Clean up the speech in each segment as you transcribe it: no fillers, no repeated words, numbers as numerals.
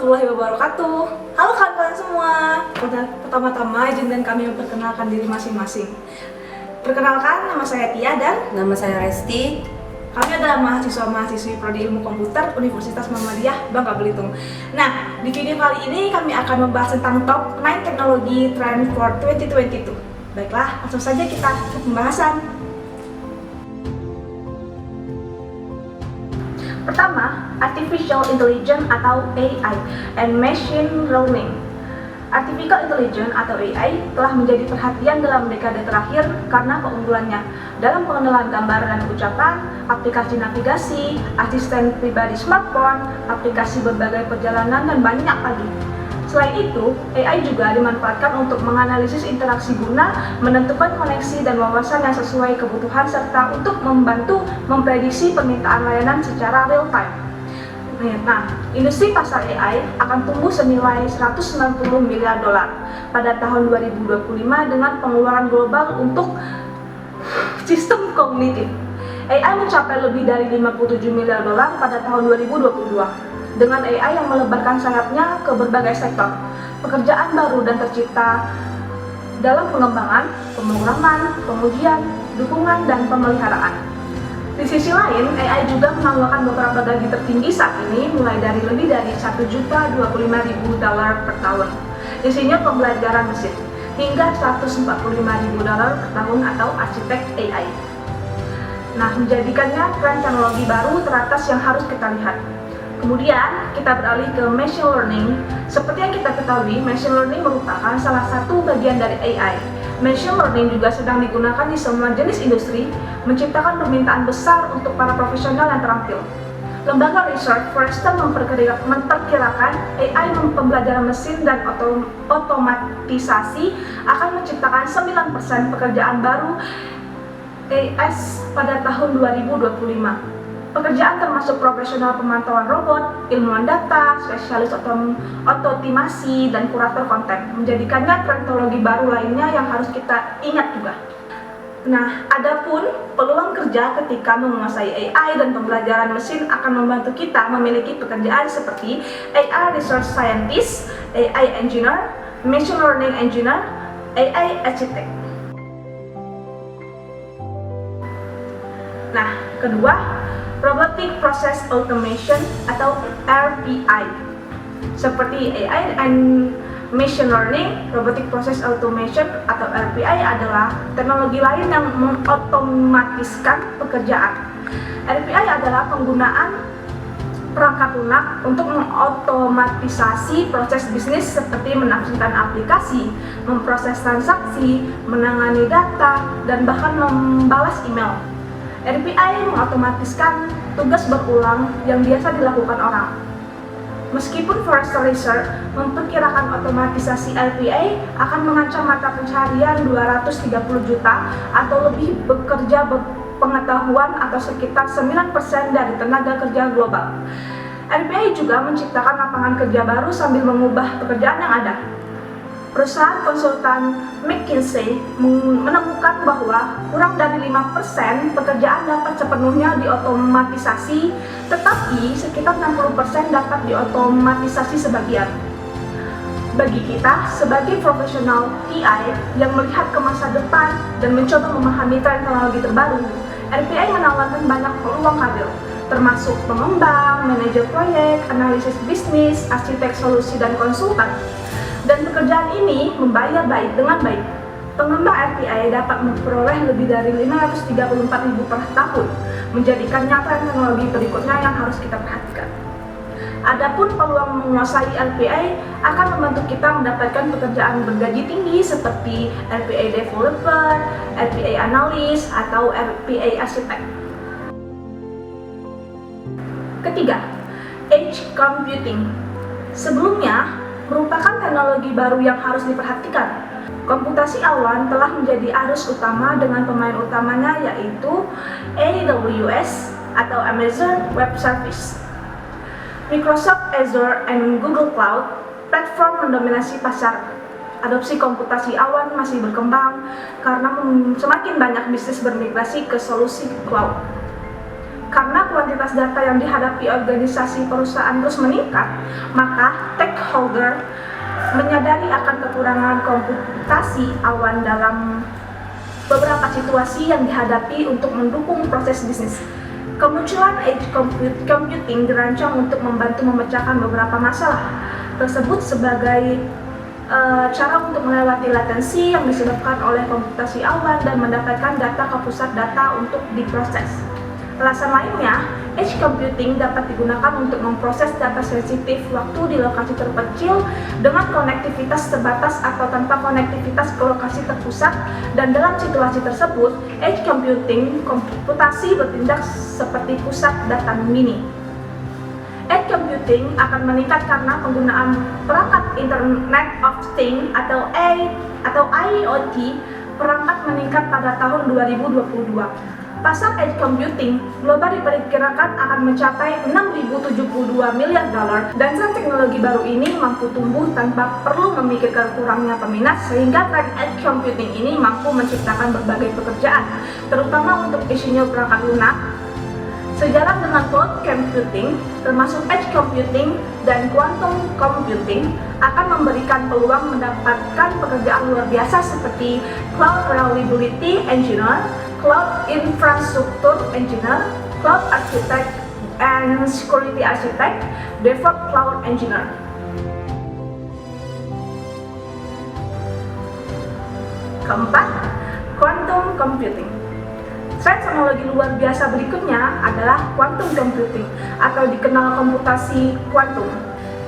warahmatullahi wabarakatuh. Halo kawan-kawan semua. Pertama-tama izinkan kami memperkenalkan diri masing-masing. Perkenalkan, nama saya Tia dan nama saya Resti. Kami adalah mahasiswa-mahasiswi Prodi Ilmu Komputer Universitas Muhammadiyah Bangka Belitung. Nah, di video kali ini kami akan membahas tentang top 9 teknologi trend for 2022. Baiklah, langsung saja kita ke pembahasan. Pertama, Artificial Intelligence atau AI and Machine Learning. Artificial Intelligence atau AI telah menjadi perhatian dalam dekade terakhir karena keunggulannya dalam pengenalan gambar dan ucapan, aplikasi navigasi, asisten pribadi smartphone, aplikasi berbagai perjalanan, dan banyak lagi. Selain itu, AI juga dimanfaatkan untuk menganalisis interaksi guna, menentukan koneksi dan wawasan yang sesuai kebutuhan, serta untuk membantu memprediksi permintaan layanan secara real time. Nah, industri pasar AI akan tumbuh senilai 190 miliar dolar pada tahun 2025 dengan pengeluaran global untuk sistem kognitif. AI mencapai lebih dari 57 miliar dolar pada tahun 2022. Dengan AI yang melebarkan sayapnya ke berbagai sektor, pekerjaan baru dan tercipta dalam pengembangan, pemrograman, pengujian, dukungan, dan pemeliharaan. Di sisi lain, AI juga menawarkan beberapa gaji tertinggi saat ini, mulai dari lebih dari 1.025.000 dolar per tahun. Isinya pembelajaran mesin, hingga 145.000 dolar per tahun atau arsitek AI. Nah, menjadikannya tren teknologi baru teratas yang harus kita lihat. Kemudian, kita beralih ke machine learning. Seperti yang kita ketahui, machine learning merupakan salah satu bagian dari AI. Machine learning juga sedang digunakan di semua jenis industri, menciptakan permintaan besar untuk para profesional yang terampil. Lembaga research Forrester memperkirakan AI pembelajaran mesin dan otomatisasi akan menciptakan 9% pekerjaan baru AS pada tahun 2025. Pekerjaan termasuk profesional pemantauan robot, ilmuwan data, spesialis otomatisasi, dan kurator konten, menjadikannya teknologi baru lainnya yang harus kita ingat juga. Nah, adapun peluang kerja ketika menguasai AI dan pembelajaran mesin akan membantu kita memiliki pekerjaan seperti AI Research Scientist, AI Engineer, Machine Learning Engineer, AI Architect. Nah, kedua, Robotic Process Automation atau RPI. Seperti AI and Machine Learning, Robotic Process Automation atau RPI adalah teknologi lain yang mengotomatiskan pekerjaan. RPI adalah penggunaan perangkat lunak untuk mengotomatisasi proses bisnis seperti menafsirkan aplikasi, memproses transaksi, menangani data, dan bahkan membalas email. RPI mengotomatiskan tugas berulang yang biasa dilakukan orang. Meskipun Forrester Research memperkirakan otomatisasi RPI akan mengancam mata pencaharian 230 juta atau lebih bekerja berpengetahuan atau sekitar 9% dari tenaga kerja global. RPI juga menciptakan lapangan kerja baru sambil mengubah pekerjaan yang ada. Perusahaan konsultan McKinsey menemukan bahwa kurang dari 5% pekerjaan dapat sepenuhnya diotomatisasi, tetapi sekitar 60% dapat diotomatisasi sebagian. Bagi kita sebagai profesional TI yang melihat ke masa depan dan mencoba memahami teknologi terbaru, RPI menawarkan banyak peluang karir, termasuk pengembang, manajer proyek, analisis bisnis, arsitek solusi, dan konsultan. Dan pekerjaan ini membayar dengan baik. Pengembang RPI dapat memperoleh lebih dari 534.000 per tahun, menjadikannya tren teknologi berikutnya yang harus kita perhatikan. Adapun peluang menguasai RPI akan membantu kita mendapatkan pekerjaan bergaji tinggi seperti RPI developer, RPI analis, atau RPI arsitek. Ketiga, edge computing. Sebelumnya, merupakan teknologi baru yang harus diperhatikan. Komputasi awan telah menjadi arus utama dengan pemain utamanya yaitu AWS atau Amazon Web Service. Microsoft Azure and Google Cloud platform mendominasi pasar. Adopsi komputasi awan masih berkembang karena semakin banyak bisnis bermigrasi ke solusi cloud. Karena kuantitas data yang dihadapi organisasi perusahaan terus meningkat, maka stakeholder menyadari akan kekurangan komputasi awan dalam beberapa situasi yang dihadapi untuk mendukung proses bisnis. Kemunculan edge computing dirancang untuk membantu memecahkan beberapa masalah tersebut sebagai cara untuk melewati latensi yang disebabkan oleh komputasi awan dan mendapatkan data ke pusat data untuk diproses. Alasan lainnya, edge computing dapat digunakan untuk memproses data sensitif waktu di lokasi terpencil dengan konektivitas terbatas atau tanpa konektivitas ke lokasi terpusat, dan dalam situasi tersebut, edge computing komputasi bertindak seperti pusat data mini. Edge computing akan meningkat karena penggunaan perangkat Internet of Things atau IoT perangkat meningkat pada tahun 2022. Pasar edge computing global diperkirakan akan mencapai $6.072 miliar, dan tren teknologi baru ini mampu tumbuh tanpa perlu memikirkan kurangnya peminat, sehingga tren edge computing ini mampu menciptakan berbagai pekerjaan, terutama untuk insinyur perangkat lunak. Sejalan dengan cloud computing, termasuk edge computing dan quantum computing, akan memberikan peluang mendapatkan pekerjaan luar biasa seperti cloud reliability engineer, cloud infrastructure engineer, cloud architect and security architect, DevOps cloud engineer. Keempat, quantum computing. Tren teknologi luar biasa berikutnya adalah quantum computing atau dikenal komputasi kuantum,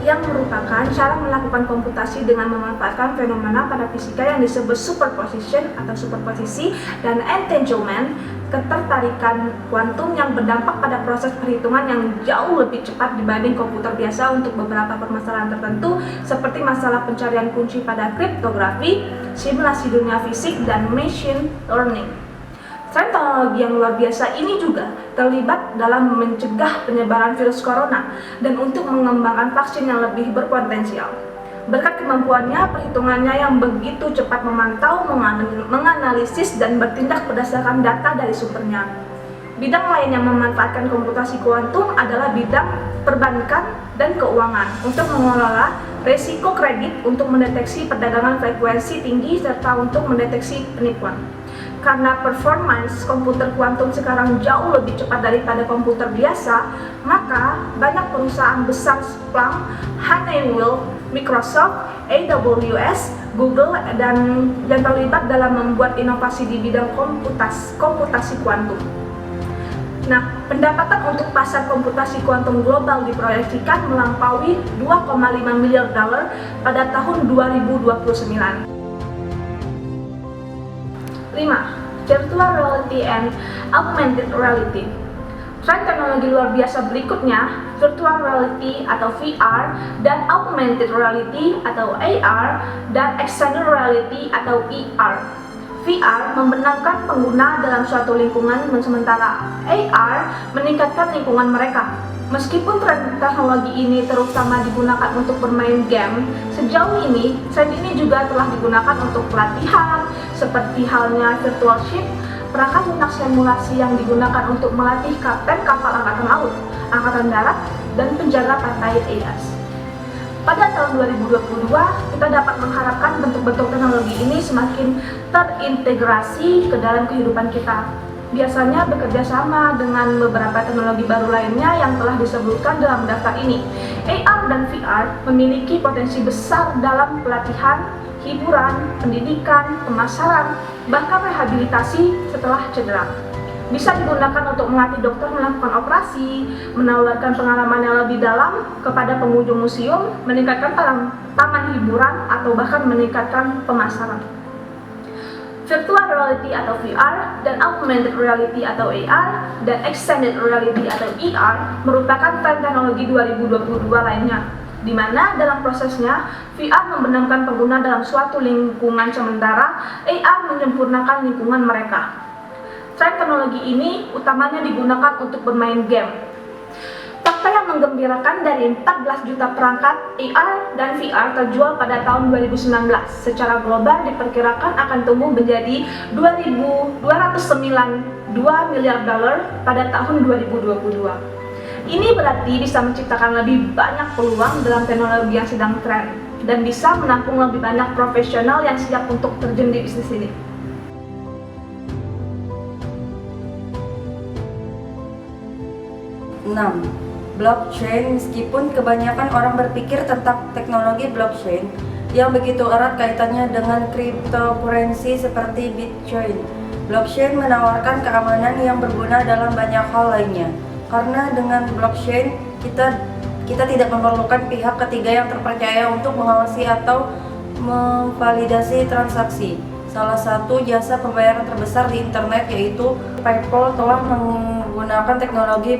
yang merupakan cara melakukan komputasi dengan memanfaatkan fenomena pada fisika yang disebut superposition atau superposisi dan entanglement, ketertarikan kuantum yang berdampak pada proses perhitungan yang jauh lebih cepat dibanding komputer biasa untuk beberapa permasalahan tertentu seperti masalah pencarian kunci pada kriptografi, simulasi dunia fisik, dan machine learning. Tren teknologi yang luar biasa ini juga terlibat dalam mencegah penyebaran virus corona dan untuk mengembangkan vaksin yang lebih berpotensial. Berkat kemampuannya, perhitungannya yang begitu cepat memantau, menganalisis, dan bertindak berdasarkan data dari sumbernya. Bidang lain yang memanfaatkan komputasi kuantum adalah bidang perbankan dan keuangan untuk mengelola risiko kredit, untuk mendeteksi perdagangan frekuensi tinggi, serta untuk mendeteksi penipuan. Karena performance komputer kuantum sekarang jauh lebih cepat daripada komputer biasa, maka banyak perusahaan besar Splunk, Honeywell, Microsoft, AWS, Google, dan yang terlibat dalam membuat inovasi di bidang komputasi kuantum. Nah, pendapatan untuk pasar komputasi kuantum global diproyeksikan melampaui $2,5 miliar pada tahun 2029. 5. Virtual reality and augmented reality. Tren teknologi luar biasa berikutnya, virtual reality atau VR, dan augmented reality atau AR, dan extended reality atau ER. VR membenamkan pengguna dalam suatu lingkungan, sementara AR meningkatkan lingkungan mereka. Meskipun tren teknologi ini terutama digunakan untuk bermain game, sejauh ini tren ini juga telah digunakan untuk pelatihan, seperti halnya virtual ship, perangkat lunak simulasi yang digunakan untuk melatih kapten kapal angkatan laut, angkatan darat, dan penjaga pantai AS. Pada tahun 2022, kita dapat mengharapkan bentuk-bentuk teknologi ini semakin terintegrasi ke dalam kehidupan kita. Biasanya bekerja sama dengan beberapa teknologi baru lainnya yang telah disebutkan dalam daftar ini. AR dan VR memiliki potensi besar dalam pelatihan, hiburan, pendidikan, pemasaran, bahkan rehabilitasi setelah cedera. Bisa digunakan untuk melatih dokter melakukan operasi, menawarkan pengalaman yang lebih dalam kepada pengunjung museum, meningkatkan taman hiburan, atau bahkan meningkatkan pemasaran. Virtual reality atau VR dan augmented reality atau AR dan extended reality atau ER merupakan tren teknologi 2022 lainnya, di mana dalam prosesnya VR membenamkan pengguna dalam suatu lingkungan sementara AR menyempurnakan lingkungan mereka. Tren teknologi ini utamanya digunakan untuk bermain game. Fakta yang menggembirakan, dari 14 juta perangkat AR dan VR terjual pada tahun 2019, secara global diperkirakan akan tumbuh menjadi 209 $2 miliar pada tahun 2022. Ini berarti bisa menciptakan lebih banyak peluang dalam teknologi yang sedang tren dan bisa menampung lebih banyak profesional yang siap untuk terjun di bisnis ini. Blockchain. Meskipun kebanyakan orang berpikir tentang teknologi blockchain yang begitu erat kaitannya dengan cryptocurrency seperti Bitcoin, blockchain menawarkan keamanan yang berguna dalam banyak hal lainnya. Karena dengan blockchain kita tidak memerlukan pihak ketiga yang terpercaya untuk mengawasi atau memvalidasi transaksi. Salah satu jasa pembayaran terbesar di internet yaitu PayPal telah menggunakan teknologi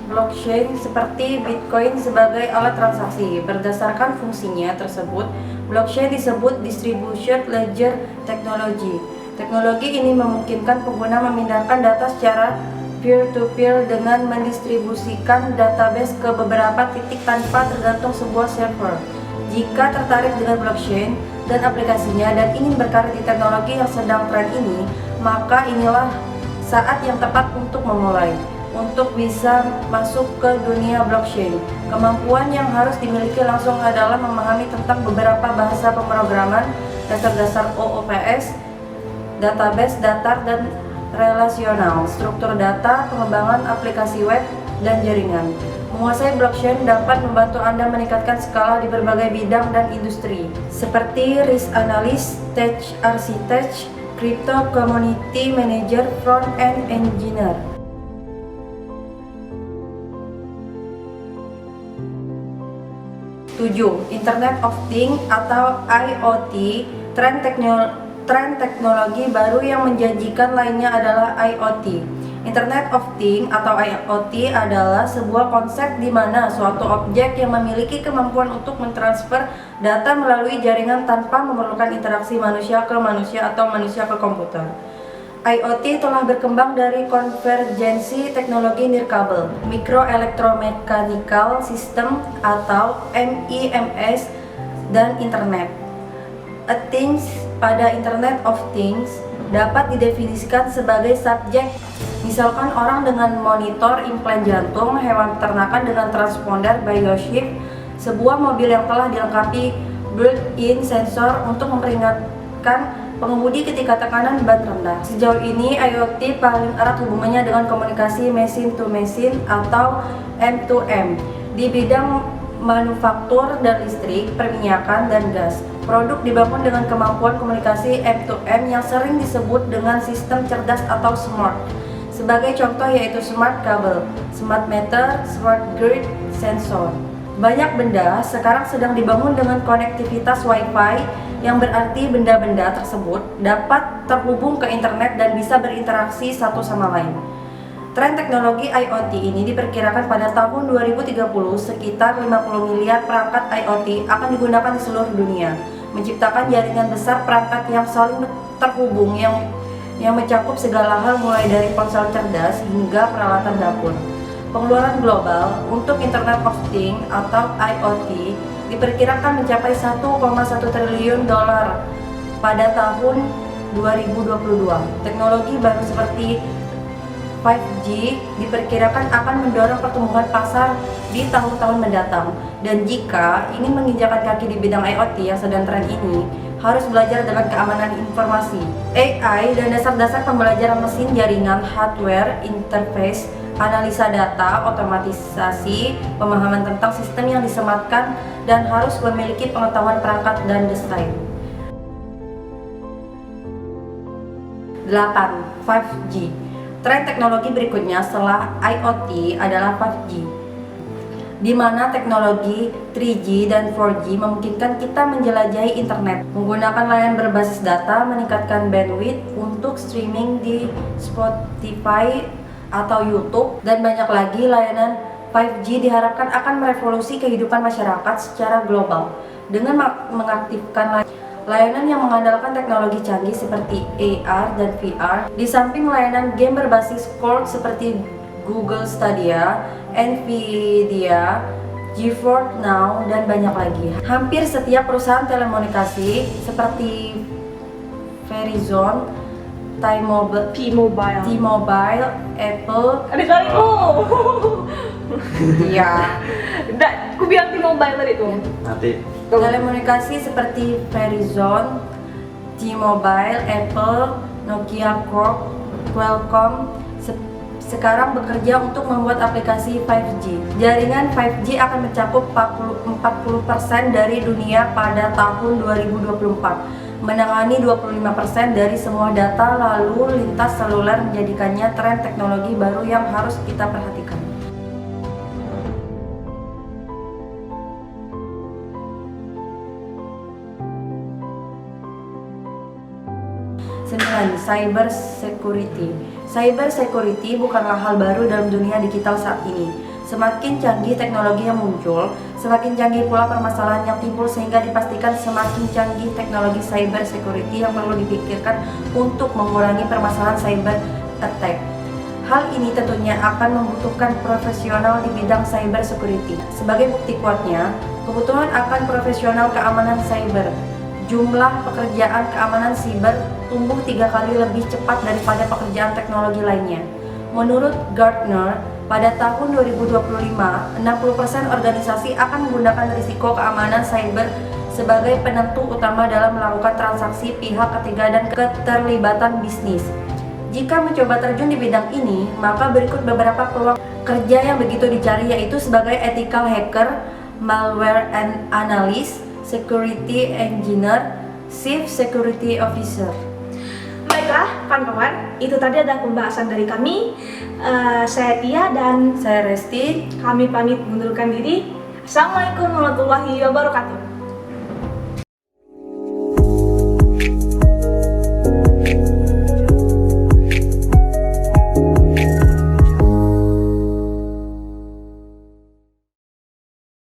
blockchain seperti Bitcoin sebagai alat transaksi. Berdasarkan fungsinya tersebut, blockchain disebut distributed ledger technology. Teknologi ini memungkinkan pengguna memindahkan data secara peer-to-peer dengan mendistribusikan database ke beberapa titik tanpa tergantung sebuah server. Jika tertarik dengan blockchain dan aplikasinya dan ingin berkarir di teknologi yang sedang tren ini, maka inilah saat yang tepat untuk memulai. Untuk bisa masuk ke dunia blockchain, kemampuan yang harus dimiliki langsung adalah memahami tentang beberapa bahasa pemrograman, dasar-dasar OOPS, database, datar, dan relasional, struktur data, pengembangan aplikasi web, dan jaringan. Menguasai blockchain dapat membantu Anda meningkatkan skala di berbagai bidang dan industri, seperti risk analyst, tech architect, crypto community manager, front-end engineer. 7. Internet of Things atau IoT. Tren teknologi baru yang menjanjikan lainnya adalah IoT. Internet of Things atau IoT adalah sebuah konsep di mana suatu objek yang memiliki kemampuan untuk mentransfer data melalui jaringan tanpa memerlukan interaksi manusia ke manusia atau manusia ke komputer. IoT telah berkembang dari konvergensi teknologi nirkabel, microelectromechanical system atau MEMS, dan internet. A things pada Internet of Things dapat didefinisikan sebagai subjek, misalkan orang dengan monitor implan jantung, hewan peternakan dengan transponder biochip, sebuah mobil yang telah dilengkapi built-in sensor untuk memperingatkan pengemudi ketika tekanan ban rendah. Sejauh ini IoT paling erat hubungannya dengan komunikasi machine to machine atau M2M di bidang manufaktur dan listrik, perminyakan, dan gas. Produk dibangun dengan kemampuan komunikasi M2M yang sering disebut dengan sistem cerdas atau smart. Sebagai contoh yaitu smart kabel, smart meter, smart grid, sensor. Banyak benda sekarang sedang dibangun dengan konektivitas Wi-Fi, yang berarti benda-benda tersebut dapat terhubung ke internet dan bisa berinteraksi satu sama lain. Tren teknologi IoT ini diperkirakan pada tahun 2030 sekitar 50 miliar perangkat IoT akan digunakan di seluruh dunia, menciptakan jaringan besar perangkat yang saling terhubung yang mencakup segala hal mulai dari ponsel cerdas hingga peralatan dapur. Pengeluaran global untuk Internet of Things atau IoT diperkirakan mencapai 1,1 triliun dolar pada tahun 2022. Teknologi baru seperti 5G diperkirakan akan mendorong pertumbuhan pasar di tahun-tahun mendatang. Dan jika ingin menginjakan kaki di bidang IoT yang sedang tren ini, harus belajar dengan keamanan informasi, AI, dan dasar-dasar pembelajaran mesin jaringan, hardware, interface, analisa data, otomatisasi, pemahaman tentang sistem yang disematkan, dan harus memiliki pengetahuan perangkat dan desain. 8. 5G. Tren teknologi berikutnya setelah IoT adalah 5G, di mana teknologi 3G dan 4G memungkinkan kita menjelajahi internet, menggunakan layanan berbasis data, meningkatkan bandwidth untuk streaming di Spotify atau YouTube, dan banyak lagi. Layanan 5G diharapkan akan merevolusi kehidupan masyarakat secara global dengan mengaktifkan layanan yang mengandalkan teknologi canggih seperti AR dan VR. Di samping layanan game berbasis cloud seperti Google Stadia, Nvidia, GeForce Now, dan banyak lagi. Hampir setiap perusahaan telekomunikasi seperti Verizon, T-Mobile. T-Mobile, Apple. Adik sorryku. Iya. Aku bilang T-Mobile tadi tuh. Nanti Telekomunikasi seperti Verizon, T-Mobile, Apple, Nokia Corp, Qualcomm sekarang bekerja untuk membuat aplikasi 5G. Jaringan 5G akan mencakup 40% dari dunia pada tahun 2024, menangani 25% dari semua data lalu lintas seluler, menjadikannya tren teknologi baru yang harus kita perhatikan. 9. Cyber security. Cyber security bukanlah hal baru dalam dunia digital saat ini. Semakin canggih teknologi yang muncul, semakin canggih pula permasalahan yang timbul, sehingga dipastikan semakin canggih teknologi cyber security yang perlu dipikirkan untuk mengurangi permasalahan cyber attack. Hal ini tentunya akan membutuhkan profesional di bidang cyber security. Sebagai bukti kuatnya, kebutuhan akan profesional keamanan cyber. Jumlah pekerjaan keamanan siber tumbuh 3 kali lebih cepat daripada pekerjaan teknologi lainnya. Menurut Gartner, pada tahun 2025, 60% organisasi akan menggunakan risiko keamanan cyber sebagai penentu utama dalam melakukan transaksi pihak ketiga dan keterlibatan bisnis. Jika mencoba terjun di bidang ini, maka berikut beberapa peluang kerja yang begitu dicari, yaitu sebagai ethical hacker, malware analyst, security engineer, chief security officer. Baiklah, kawan-kawan, itu tadi ada pembahasan dari kami. Saya Tia dan Saya Resti. kami pamit mengundurkan diri. Assalamualaikum warahmatullahi wabarakatuh.